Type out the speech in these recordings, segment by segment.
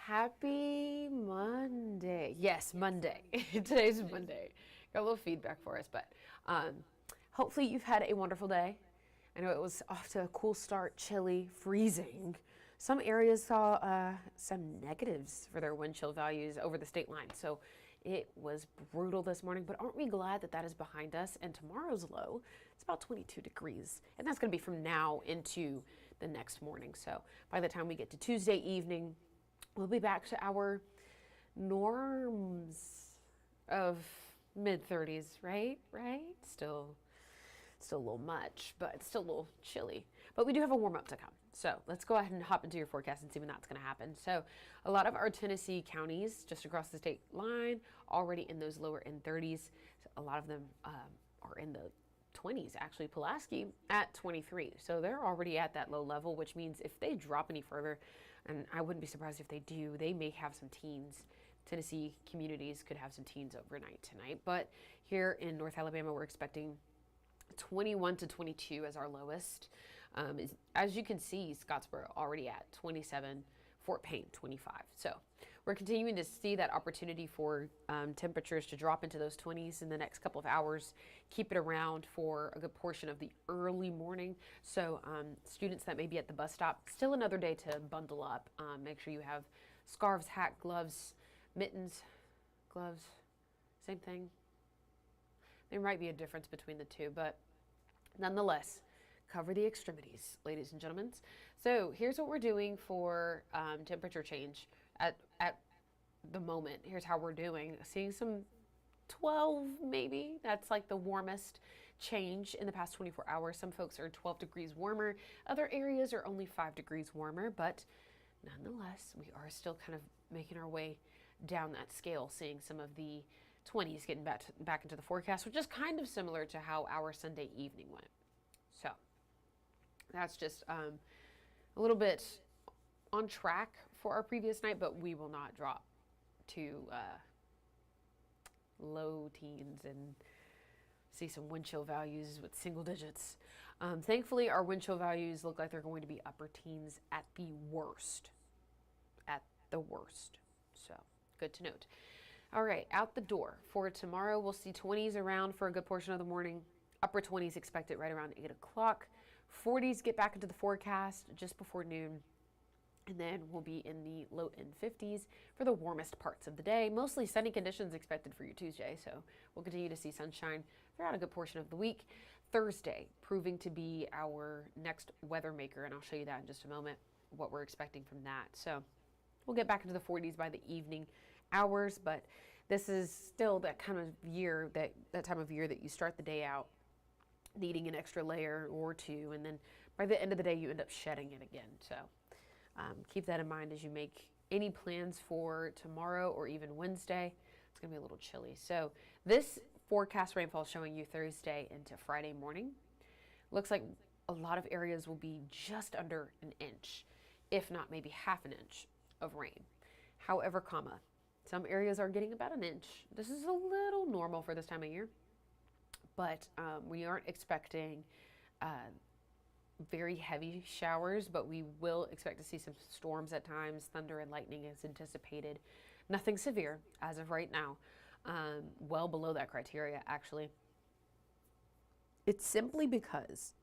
Happy Monday. Yes, Monday. Today's Monday. Got a little feedback for us, but hopefully you've had a wonderful day. I know it was off to a cool start, chilly, freezing. Some areas saw some negatives for their wind chill values over the state line. So it was brutal this morning, but aren't we glad that that is behind us? And tomorrow's low, it's about 22 degrees. And that's going to be from now into the next morning. So by the time we get to Tuesday evening, we'll be back to our norms of mid 30s, right? Still a little much, but it's still a little chilly. But we do have a warm up to come. So let's go ahead and hop into your forecast and see when that's going to happen. So a lot of our Tennessee counties just across the state line already in those lower end 30s. A lot of them are in the 20s, actually. Pulaski at 23. So they're already at that low level, which means if they drop any further, and I wouldn't be surprised if they do, they may have some teens. Tennessee communities could have some teens overnight tonight. But here in North Alabama, we're expecting 21 to 22 as our lowest. As you can see, Scottsboro already at 27, Fort Payne 25. So we're continuing to see that opportunity for temperatures to drop into those 20s in the next couple of hours, keep it around for a good portion of the early morning. So students that may be at the bus stop, still another day to bundle up. Make sure you have scarves, hat, gloves, mittens, gloves, same thing. There might be a difference between the two, but nonetheless, cover the extremities, ladies and gentlemen. So here's what we're doing for temperature change at the moment. Here's how we're doing. Seeing some 12 maybe. That's like the warmest change in the past 24 hours. Some folks are 12 degrees warmer. Other areas are only 5 degrees warmer, but nonetheless, we are still kind of making our way down that scale, seeing some of the 20s getting back into the forecast, which is kind of similar to how our Sunday evening went. So that's just a little bit on track for our previous night, but we will not drop to low teens and see some wind chill values with single digits. Thankfully, our wind chill values look like they're going to be upper teens at the worst. So good to note. All right, out the door. For tomorrow, we'll see 20s around for a good portion of the morning. Upper 20s expected right around 8 o'clock. 40s get back into the forecast just before noon. And then we'll be in the low end 50s for the warmest parts of the day. Mostly sunny conditions expected for your Tuesday, so we'll continue to see sunshine throughout a good portion of the week. Thursday, proving to be our next weather maker, and I'll show you that in just a moment, what we're expecting from that. So we'll get back into the 40s by the evening hours, but this is still that kind of year, that time of year that you start the day out needing an extra layer or two, and then by the end of the day you end up shedding it again. So keep that in mind as you make any plans for tomorrow or even Wednesday. It's going to be a little chilly. So this forecast rainfall is showing you Thursday into Friday morning. Looks like a lot of areas will be just under an inch, if not maybe half an inch of rain. However, some areas are getting about an inch. This is a little normal for this time of year, but we aren't expecting very heavy showers, but we will expect to see some storms at times. Thunder and lightning is anticipated. Nothing severe as of right now. Well below that criteria, actually. It's simply because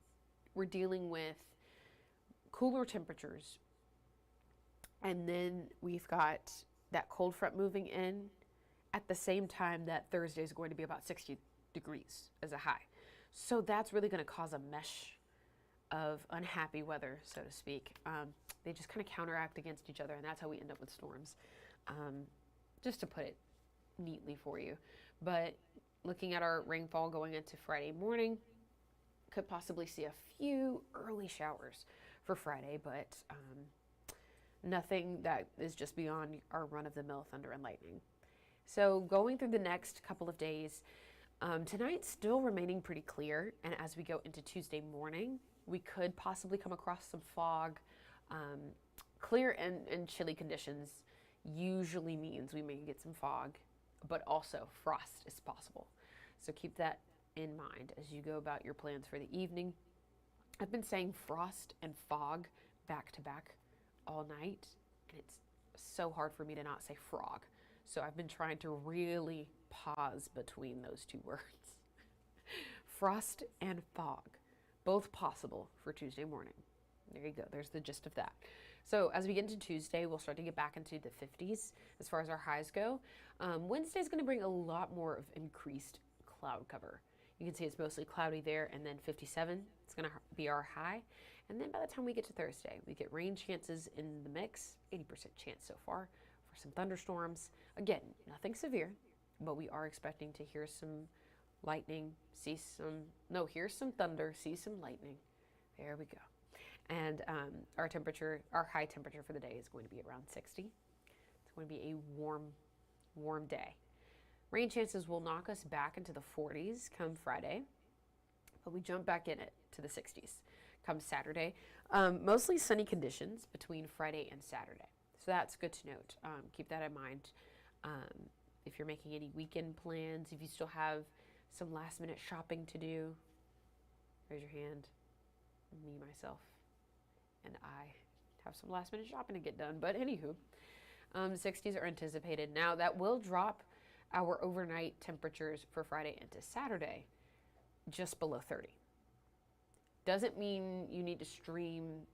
we're dealing with cooler temperatures, and then we've got that cold front moving in at the same time that Thursday is going to be about 60 degrees as a high. So that's really going to cause a mesh of unhappy weather, so to speak. They just kind of counteract against each other, and that's how we end up with storms, just to put it neatly for you. But looking at our rainfall going into Friday morning, could possibly see a few early showers for Friday, but nothing that is just beyond our run-of-the-mill thunder and lightning. So going through the next couple of days, tonight's still remaining pretty clear, and as we go into Tuesday morning, we could possibly come across some fog. Clear and chilly conditions usually means we may get some fog, but also frost is possible. So keep that in mind as you go about your plans for the evening. I've been saying frost and fog back to back all night, and it's so hard for me to not say frog. So I've been trying to really pause between those two words. Frost and fog, both possible for Tuesday morning. There you go. There's the gist of that. So as we get into Tuesday, we'll start to get back into the 50s as far as our highs go. Wednesday is going to bring a lot more of increased cloud cover. You can see it's mostly cloudy there, and then 57, it's going to be our high. And then by the time we get to Thursday, we get rain chances in the mix, 80% chance so far for some thunderstorms. Again, nothing severe, but we are expecting to hear some lightning, hear some thunder, see some lightning. There we go. And our high temperature for the day is going to be around 60. It's going to be a warm day. Rain chances will knock us back into the 40s come Friday, but we jump back in it to the 60s come Saturday. Mostly sunny conditions between Friday and Saturday. So that's good to note. Keep that in mind. If you're making any weekend plans, if you still have some last minute shopping to do, raise your hand. Me, myself, and I have some last minute shopping to get done. But anywho, 60s are anticipated. Now that will drop our overnight temperatures for Friday into Saturday just below 30. Doesn't mean you need to stream,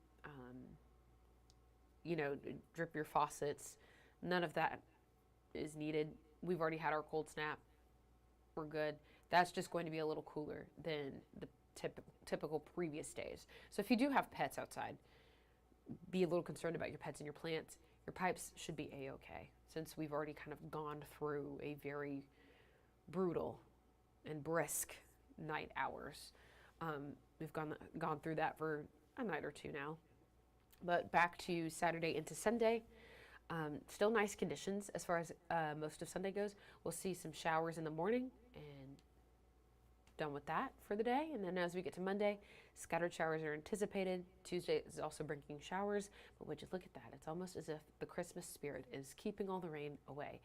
drip your faucets. None of that is needed. We've already had our cold snap. We're good. That's just going to be a little cooler than the typical previous days. So if you do have pets outside, be a little concerned about your pets and your plants. Your pipes should be a-okay, since we've already kind of gone through a very brutal and brisk night hours. We've gone through that for a night or two now. But back to Saturday into Sunday, still nice conditions as far as most of Sunday goes. We'll see some showers in the morning, and done with that for the day. And then as we get to Monday, scattered showers are anticipated. Tuesday is also bringing showers, but would you look at that? It's almost as if the Christmas spirit is keeping all the rain away.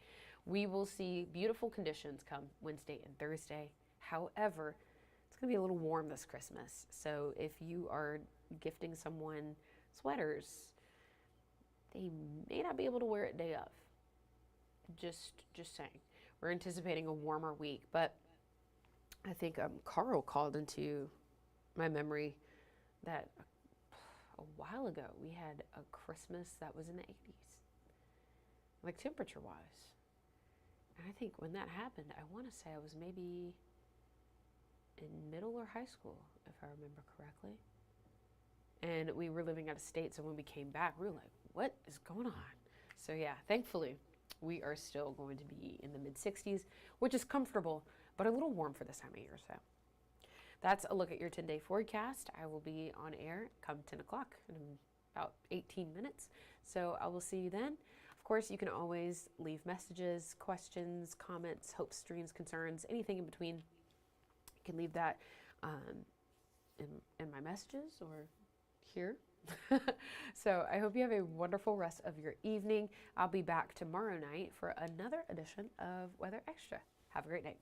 We will see beautiful conditions come Wednesday and Thursday. However, it's going to be a little warm this Christmas. So if you are gifting someone sweaters, they may not be able to wear it day of. Just saying. We're anticipating a warmer week, but I think Carl called into my memory that a while ago we had a Christmas that was in the 80s, like temperature-wise. And I think when that happened, I want to say I was maybe in middle or high school, if I remember correctly. And we were living out of state, so when we came back, we were like, what is going on? So yeah, thankfully, we are still going to be in the mid-60s, which is comfortable, but a little warm for this time of year. So that's a look at your 10-day forecast. I will be on air come 10 o'clock in about 18 minutes. So I will see you then. Of course, you can always leave messages, questions, comments, hopes, dreams, concerns, anything in between. You can leave that in my messages or here. So I hope you have a wonderful rest of your evening. I'll be back tomorrow night for another edition of Weather Extra. Have a great night.